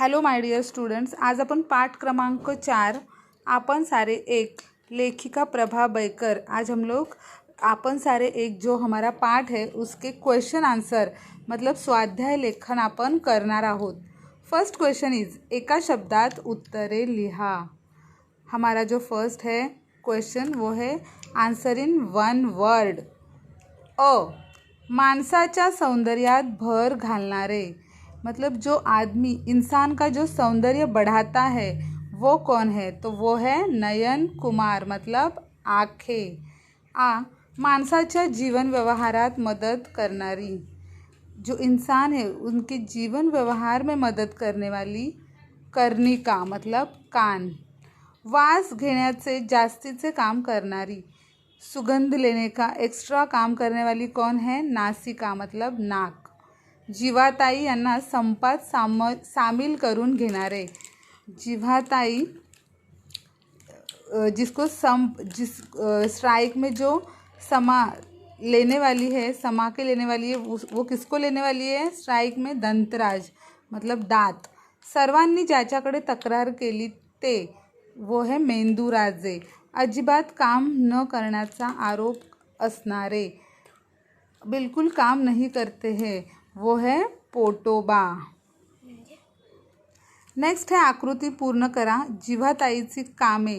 Hello my dear students, आज अपन पाठ क्रमांक 4 आपन सारे एक लेखिका प्रभा बैकर। आज हम लोग आपन सारे एक जो हमारा पाठ है उसके क्वेश्चन आंसर मतलब स्वाध्याय लेखन आपण करणार आहोत। फर्स्ट क्वेश्चन इज एका शब्दात उत्तरे लिहा। हमारा जो फर्स्ट है क्वेश्चन वो है आंसर इन वन वर्ड। अ माणसाच्या सौंदर्यात भर घालणारे मतलब जो आदमी इंसान का जो सौंदर्य बढ़ाता है वो कौन है, तो वो है नयन कुमार मतलब आँखें। माणसाच्या जीवन व्यवहारात मदद करणारी, जो इंसान है उनके जीवन व्यवहार में मदद करने वाली कर्णिका मतलब कान। वास घेण्याचे जास्तीचे काम करणारी, सुगंध लेने का एक्स्ट्रा काम करने वाली कौन है, नासिका मतलब नाक। जीवाताई यांना संपात सामील करून घेणारे, जीवाताई जिसको स्ट्राइक में जो समा लेने वाली है, समा के लेने वाली है, वो किसको लेने वाली है स्ट्राइक में, दंतराज मतलब दात। सर्वांनी ज्याच्याकडे तक्रार केली ते, वो है मेंदूराजे। अजिबात काम न करण्याचा आरोप असणारे, बिल्कुल काम नहीं करते हैं, वो है पोटोबा। नेक्स्ट है आकृति पूर्ण करा। जिव्हाताईची कामे,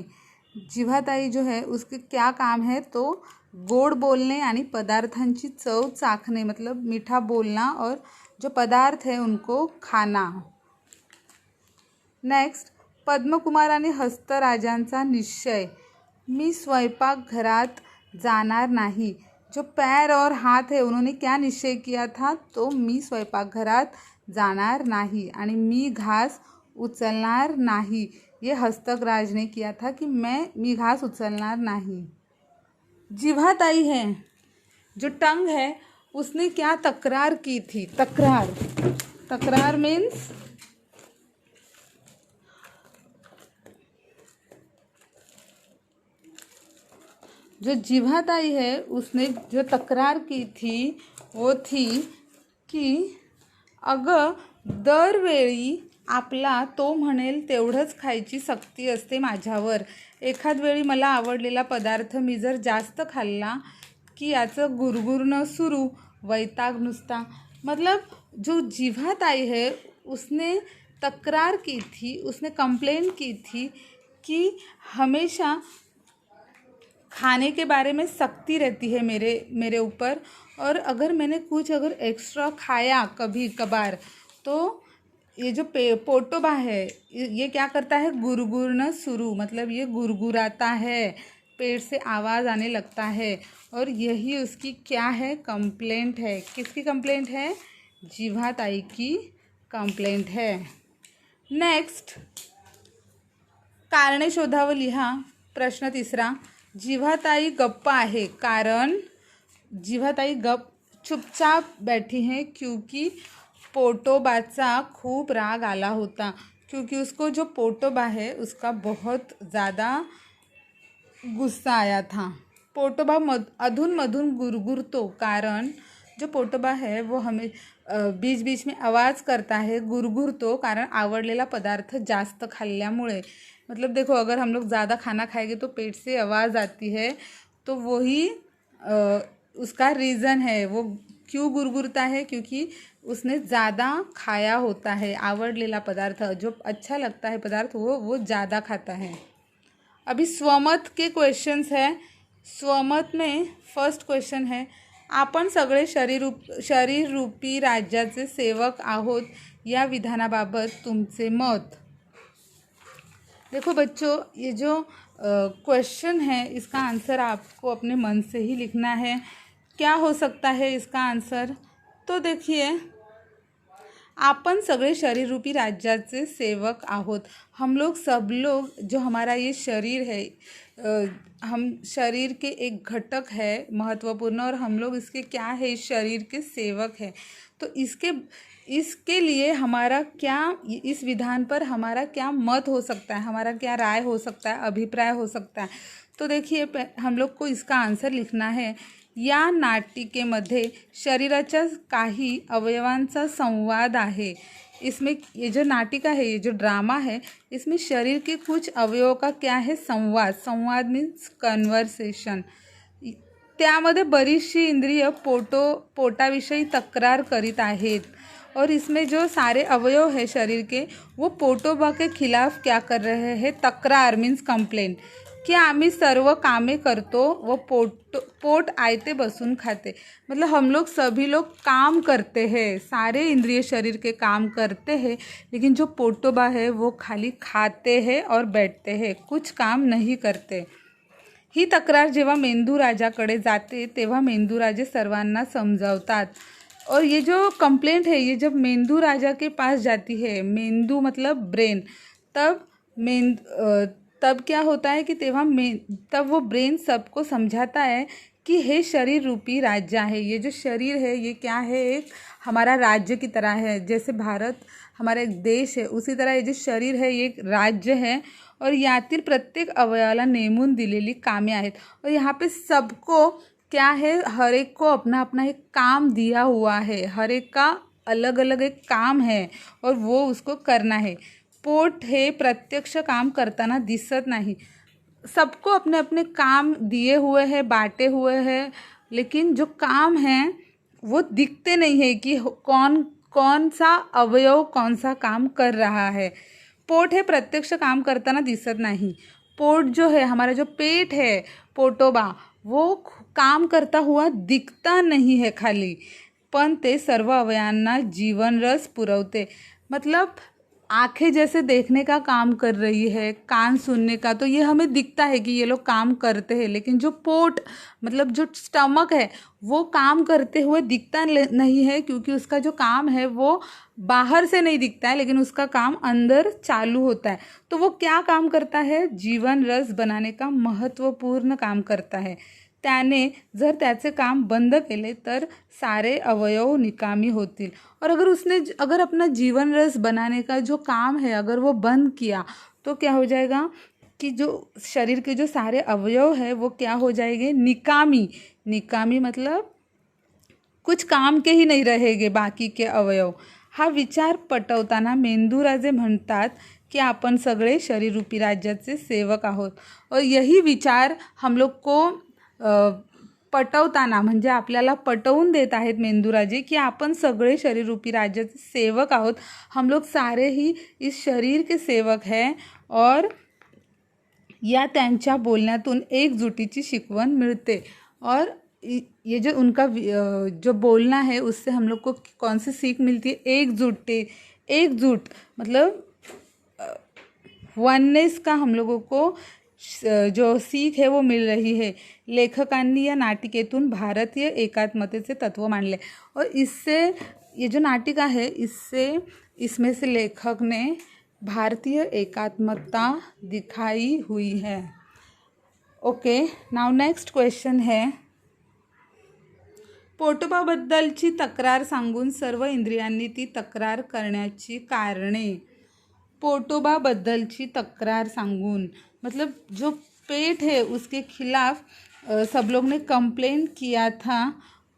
जिव्हाताई जो है उसके क्या काम है, तो गोड बोलने यानी पदार्थांची चव चाखने मतलब मीठा बोलना और जो पदार्थ है उनको खाना। नेक्स्ट पद्मकुमार आणि हस्तराजांचा निश्चय, मी स्वयंपाकघरात जाणार नहीं। जो पैर और हाथ है उन्होंने क्या निश्चय किया था, तो मी स्वयंपाकघरात जाणार नहीं आणि मी घास उचलणार नहीं। ये हस्तकराज ने किया था कि मी घास उचलणार नहीं। जिव्हाताई है जो टंग है उसने क्या तकरार की थी, तकरार मीन्स जो जिव्हाताई है उसने जो तक्रार की थी वो थी की अगं दरवेळी आपला तो म्हणेल तेवढंच खायची सक्ती असते माझ्यावर। एखाद वेळी मला आवडलेला पदार्थ मी जर जास्त खाल्ला की याचं गुरगुरणं सुरू, वैताग नुसता। मतलब जो जिव्हाताई है उसने तकरार की थी, उसने कंप्लेन की थी कि हमेशा खाने के बारे में सख्ती रहती है मेरे ऊपर, और अगर मैंने कुछ एक्स्ट्रा खाया कभी कभार तो ये जो पोटोबा है ये क्या करता है, गुरगुरना शुरू मतलब ये गुरगुराता है, पेट से आवाज़ आने लगता है, और यही उसकी क्या है, कंप्लेंट है। किसकी कंप्लेंट है, जिव्हाताई की कंप्लेंट है। नेक्स्ट कारणे शोधावं लिहा। प्रश्न तिसरा, जिव्हाताई गप्प आहे कारण जिव्हाताई चुपचाप बैठी हैं क्योंकि पोटोबाचा खूब राग आला होता, क्योंकि उसको जो पोटोबा है उसका बहुत ज़्यादा गुस्सा आया था। पोटोबा अधून मधून गुरगुरतो कारण जो पोटोबा है वो हमें बीच बीच में आवाज़ करता है, गुरगुरतो कारण आवडलेला पदार्थ जास्त खाल्ल्यामुळे। मतलब देखो अगर हम लोग ज़्यादा खाना खाएंगे तो पेट से आवाज़ आती है, तो वही उसका रीज़न है। वो क्यों गुरगुरता है, क्योंकि उसने ज़्यादा खाया होता है, आवडलेला पदार्थ जो अच्छा लगता है पदार्थ वो ज़्यादा खाता है। अभी स्वमत के क्वेश्चंस है। स्वमत में फर्स्ट क्वेश्चन है, आपण सगळे शरीर रूपी राज्याचे सेवक आहोत या विधानाबाबत तुमचे मत। देखो बच्चों, ये जो क्वेश्चन है इसका आंसर आपको अपने मन से ही लिखना है। क्या हो सकता है इसका आंसर, तो देखिए आपण सगळे शरीर रूपी राज्याचे सेवक आहोत। हम लोग सब लोग जो हमारा ये शरीर है, हम शरीर के एक घटक है महत्वपूर्ण, और हम लोग इसके क्या है, इस शरीर के सेवक हैं। तो इसके लिए हमारा क्या, इस विधान पर हमारा क्या मत हो सकता है, हमारा क्या राय हो सकता है, अभिप्राय हो सकता है। तो देखिए हम लोग को इसका आंसर लिखना है। या नाटिकेमध्ये शरीराच्या काही अवयवांचा संवाद आहे। इसमें ये जो नाटिका है, ये जो ड्रामा है, इसमें शरीर के कुछ अवयवों का क्या है, संवाद. संवाद मीन्स कन्व्हर्सेशन. त्यामध्ये बरीचशी इंद्रिय पोटाविषयी तक्रार करीत आहेत. और इसमें जो सारे अवयव है शरीर के, वो पोटोबा के खिलाफ क्या कर रहे हैं, तक्रार मीन्स कंप्लेंट, कि आम्ही सर्व कामे करतो व पोट आयते बसून खाते. मतलब हम लोग सभी लोग काम करते हैं, सारे इंद्रिय शरीर के काम करते हैं, लेकिन जो पोटोबा है वो खाली खाते हैं और बैठते हैं, कुछ काम नहीं करते. ही तक्रार जेव्हा मेंदू राजाकडे जाते तेव्हा मेंदू राजे सर्वांना समजावतात. और ये जो कंप्लेंट है, ये जब मेंदू राजा के पास जाती है, मेंदू मतलब ब्रेन, तब क्या होता है कि तब वो ब्रेन सबको समझाता है कि हे शरीर रूपी राज्य है. ये जो शरीर है ये क्या है, एक हमारा राज्य की तरह है. जैसे भारत हमारा एक देश है, उसी तरह ये जो शरीर है ये एक राज्य है. और यातील प्रत्येक अवयवाला नेमून दिलेली कामे आहेत. और यहाँ पे सबको क्या है, हर एक को अपना अपना एक काम दिया हुआ है, हर एक का अलग अलग एक काम है और वो उसको करना है. पोट हे प्रत्यक्ष काम करताना दिसत नाही. सबको अपने अपने काम दिए हुए हैं, बांटे हुए हैं, लेकिन जो काम हैं वो दिखते नहीं है कि कौन सा अवयव कौन सा काम कर रहा है. पोट हे प्रत्यक्ष काम करताना दिसत नाही. पोट जो है, हमारा जो पेट है, पोटोबा, वो काम करता हुआ दिखता नहीं है खाली, पण ते सर्व अवयवांना जीवन रस पुरवते. मतलब आंखें जैसे देखने का काम कर रही है, कान सुनने का, तो ये हमें दिखता है कि ये लोग काम करते हैं, लेकिन जो पोट मतलब जो स्टमक है वो काम करते हुए दिखता नहीं है, क्योंकि उसका जो काम है वो बाहर से नहीं दिखता है, लेकिन उसका काम अंदर चालू होता है. तो वो क्या काम करता है, जीवन रस बनाने का महत्त्वपूर्ण काम करता है. त्याने जर त्याचे काम बंद केले तर सारे अवयव निकामी होतील. और अगर अपना जीवन रस बनाने का जो काम है अगर वो बंद किया तो क्या हो जाएगा कि जो शरीर के जो सारे अवयव है वो क्या हो जाएंगे, निकामी. निकामी मतलब कुछ काम के ही नहीं रहेंगे बाकी के अवयव. हा विचार पटवताना मेंदूराजे म्हणतात कि आपण सगळे शरीर रूपी राज्याचे सेवक आहोत. और यही विचार हम लोग को पटवताना म्हणजे आपल्याला पटवून देत आहेत मेंदूराजे की आपण सगळे शरीर रूपी राज्याचे सेवक आहोत. हम लोग सारे ही इस शरीर के सेवक हैं. और या त्यांच्या बोलण्यातून एकजुटीची शिकवण मिळते. और ये जो उनका जो बोलना है उससे हम लोग को कौन सी सीख मिलती है, एकजुट मतलब वननेस का हम लोगों को जो सीख है वो मिल रही है. लेखकांनी या नाटिकेतून भारतीय एकात्मतेचे तत्व मांडले. और इससे ये जो नाटिका है इसमें से लेखक ने भारतीय एकात्मता दिखाई हुई है. ओके, नाउ नेक्स्ट क्वेश्चन है, पोटोबाबद्दलची तक्रार सांगून सर्व इंद्रियांनी ती तक्रार करण्याची कारणे. पोटोबाबद्दलची तक्रार सांगून मतलब जो पेट है उसके खिलाफ सब लोग ने कंप्लेंट किया था.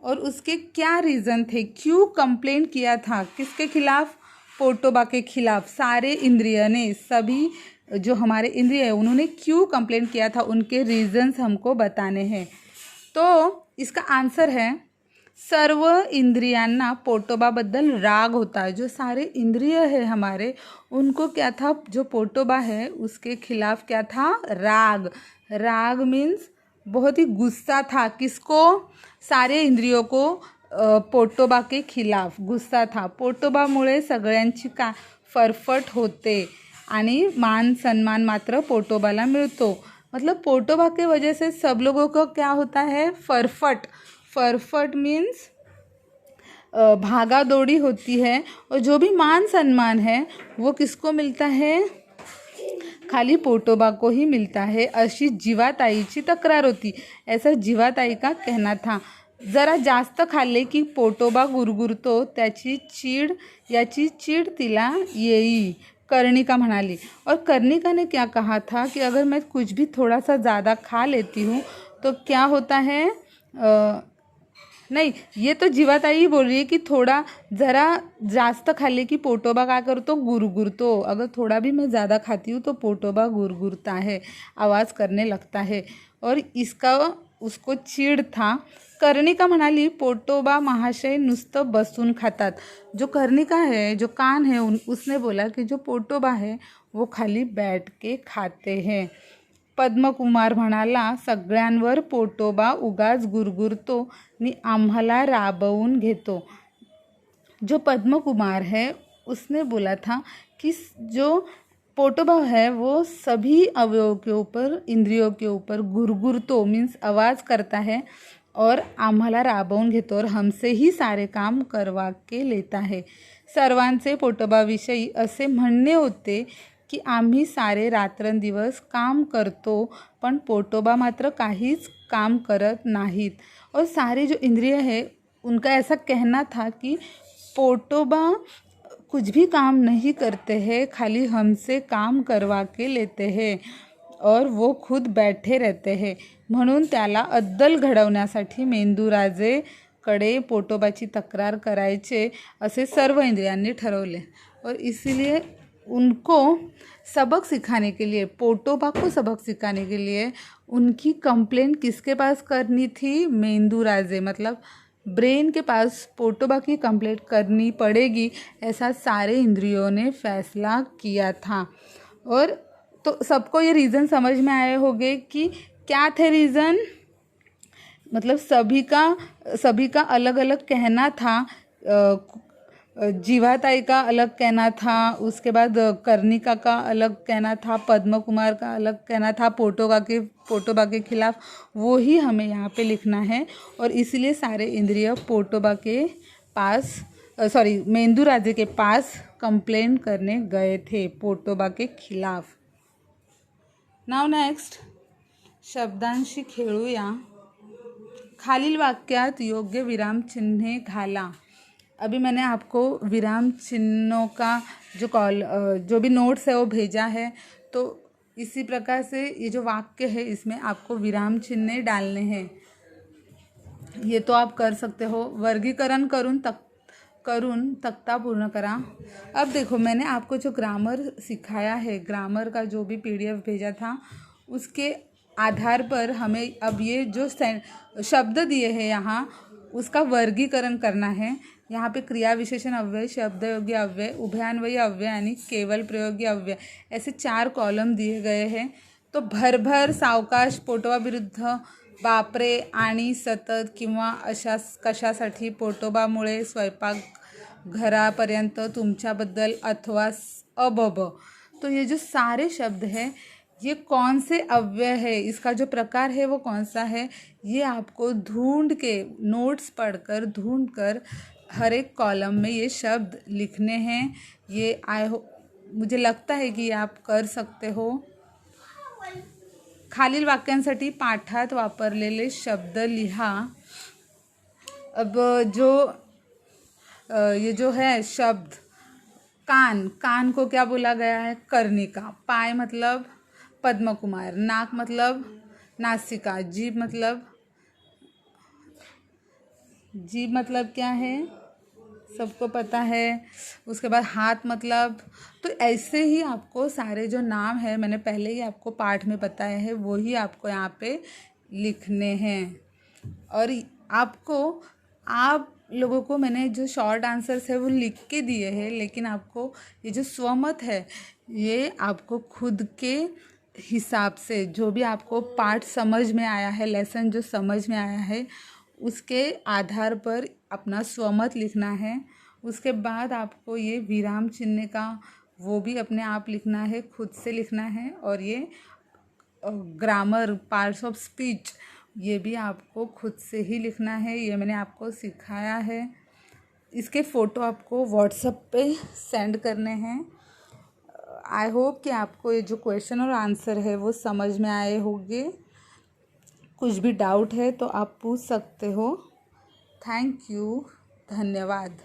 और उसके क्या रीज़न थे, क्यों कंप्लेंट किया था, किसके खिलाफ, पोटोबा के खिलाफ. सारे इंद्रिय ने, सभी जो हमारे इंद्रिय है उन्होंने क्यों कंप्लेंट किया था, उनके रीज़न्स हमको बताने हैं. तो इसका आंसर है, सर्व इंद्रियांना पोटोबाबद्दल राग होता है. जो सारे इंद्रिय है हमारे उनको क्या था, जो पोटोबा है उसके खिलाफ क्या था, राग. राग मीन्स बहुत ही गुस्सा था. किसको, सारे इंद्रियों को पोटोबा के खिलाफ गुस्सा था. पोटोबामुळे सगळ्यांची का फरफट होते आणि मान सन्मान मात्र पोटोबाला मिळतो. मतलब पोटोबा के वजह से सब लोगों को क्या होता है, फरफट मीन्स भागा दौड़ी होती है. और जो भी मान सम्मान है वो किसको मिलता है, खाली पोटोबा को ही मिलता है. अशी जीवाताईची तक्रार होती. ऐसा जीवाताई का कहना था. जरा जास्त खाल्ले की पोटोबा गुरगुरतो, याची चीड तिला येई, कर्णिका म्हणाली. और कर्णिका ने क्या कहा था कि अगर मैं कुछ भी थोड़ा सा ज़्यादा खा लेती हूँ तो क्या होता है, नाही, ये तो जीवाताई बोल रही है कि थोड़ा ज़रा जास्त खाल्ले की पोटोबा काय करतो, गुरगुरतो. अगर थोड़ा भी मैं ज़्यादा खाती हूँ तो पोटोबा गुरगुरता है, आवाज़ करने लगता है. और इसका उसको चीड था. कर्णिका म्हणाली, पोटोबा महाशय नुसतं बसून खातात. जो कर्णिका है, जो कान है, उसने बोला कि जो पोटोबा है वो खाली बैठ के खाते हैं. पद्मकुमार म्हणाला, सगळ्यांवर पोटोबा उगाच गुरगुरतो नि आम्हाला राबवून घेतो. जो पद्मकुमार है उसने बोला था कि जो पोटोबा है वो सभी अवयवों के ऊपर, इंद्रियों के ऊपर गुरगुरतो मीन्स आवाज़ करता है और आम्हाला राबवून घेतो और हमसे ही सारे काम करवा के लेता है. सर्वांचे पोटोबाविषयी असे म्हणणे होते की आम्ही सारे रात्रंदिवस काम करतो पण पोटोबा मात्र काहीच काम करत नाहीत. और सारे जो इंद्रिय है उनका ऐसा कहना था कि पोटोबा कुछ भी काम नहीं करते हैं, खाली हमसे काम करवा के लेते हैं और वो खुद बैठे रहते हैं. म्हणून त्याला अद्दल घडवण्यासाठी मेंदूराजेकडे पोटोबाची तक्रार करायचे असे सर्व इंद्रियांनी ठरवले. और इसीलिए उनको सबक सिखाने के लिए, पोटोबा को सबक सिखाने के लिए उनकी कंप्लेंट किसके पास करनी थी, मेंदूराजे मतलब ब्रेन के पास पोटोबा की कंप्लेंट करनी पड़ेगी, ऐसा सारे इंद्रियों ने फैसला किया था. और तो सबको ये रीज़न समझ में आए होंगे कि क्या थे रीज़न, मतलब सभी का अलग अलग कहना था. जीवाताई का अलग कहना था, उसके बाद कर्णिका का अलग कहना था, पद्म कुमार का अलग कहना था पोटोबा के खिलाफ. वो ही हमें यहाँ पे लिखना है. और इसलिए सारे इंद्रिय पोटोबा के पास मेंदूराजे के पास कंप्लेन करने गए थे पोटोबा के खिलाफ. नाउ नेक्स्ट शब्दांशी खेळूया. खालील वाक्यात योग्य विराम चिन्हे घाला. अभी मैंने आपको विराम चिन्हों का जो भी नोट्स है वो भेजा है. तो इसी प्रकार से ये जो वाक्य है इसमें आपको विराम चिन्ह डालने हैं. ये तो आप कर सकते हो. वर्गीकरण करून तख्ता पूर्ण करा. अब देखो, मैंने आपको जो ग्रामर सिखाया है, ग्रामर का जो भी PDF भेजा था उसके आधार पर हमें अब ये जो शब्द दिए हैं यहाँ उसका वर्गीकरण करना है. यहाँ पे क्रिया विशेषण अव्यय, शब्दयोगी अव्यय, उभयान्वयी अव्यय आणि केवल प्रयोगी अव्यय ऐसे 4 कॉलम दिए गए हैं. तो भरभर, सावकाश, पोटोबा विरुद्ध, बापरे आणि सतत किंवा अशा कशासाठी, पोटोबामुळे स्वयंपाक घरापर्यंत, तुमच्याबद्दल अथवा अबब. तो ये जो सारे शब्द हैं ये कौन से अव्यय है, इसका जो प्रकार है वो कौन सा है, ये आपको ढूंढ के नोट्स पढ़कर ढूंढ कर हर एक कॉलम में ये शब्द लिखने हैं. ये मुझे लगता है कि आप कर सकते हो. खालील वाक्यांसाठी पाठात वापरलेले शब्द लिहा. अब ये जो है शब्द कान को क्या बोला गया है, कर्णिका. पाय मतलब पद्म कुमार. नाक मतलब नासिका. जीभ मतलब क्या है, सबको पता है. उसके बाद हाथ मतलब, तो ऐसे ही आपको सारे जो नाम है मैंने पहले ही आपको पाठ में बताए हैं वो ही आपको यहाँ पे लिखने हैं. और आप लोगों को मैंने जो शॉर्ट आंसर्स है वो लिख के दिए हैं, लेकिन आपको ये जो स्वमत है ये आपको खुद के हिसाब से जो भी आपको पाठ समझ में आया है, लेसन जो समझ में आया है उसके आधार पर अपना स्वमत लिखना है. उसके बाद आपको ये विराम चिन्ह का वो भी अपने आप लिखना है, खुद से लिखना है. और ये ग्रामर, पार्ट्स ऑफ स्पीच, ये भी आपको खुद से ही लिखना है. ये मैंने आपको सिखाया है. इसके फ़ोटो आपको व्हाट्सएप पे सेंड करने हैं. आई होप कि आपको ये जो क्वेश्चन और आंसर है वो समझ में आए होंगे. कुछ भी डाउट है तो आप पूछ सकते हो. थैंक यू, धन्यवाद.